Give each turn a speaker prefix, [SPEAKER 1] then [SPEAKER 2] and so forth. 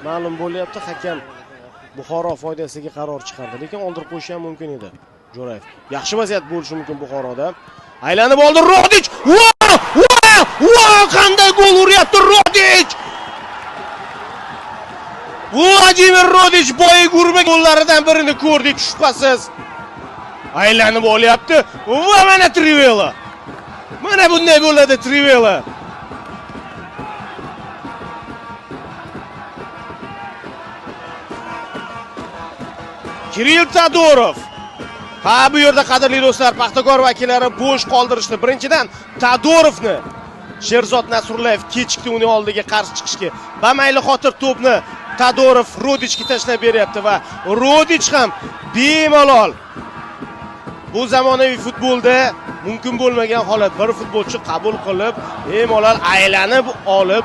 [SPEAKER 1] ma'lum bo'lyapti, hakam Buxoro foydasiga qaror chiqardi, lekin oldirib qo'yish ham mumkin edi. Jo'rayev. Yaxshi vaziyat bo'lishi mumkin Buxoroda. Aylanib oldi Rodich. Wow! Qanday gol uryapti Rodich! Vladimir Rodich boyiga urma gollaridan birini ko'rdik, shubhasiz. Aylanib olyapti va mana Trivela. Mana bunday bo'ladi Trivela. Kirill Tadorov. Ha, bu yerda qadrli do'stlar, Paxtakor vakillari bo'sh qoldirishdi. Birinchidan Tadorovni Sherzod Nasrullayev kechikdi uning oldiga qarshi chiqishga. Bamayli xotir to'pni Tadorov Rodichga tashlab beryapti va Rodich ham bemalol bu zamonaviy futbolda mumkin bo'lmagan holat, bir futbolchi qabul qilib, bemalol aylanib olib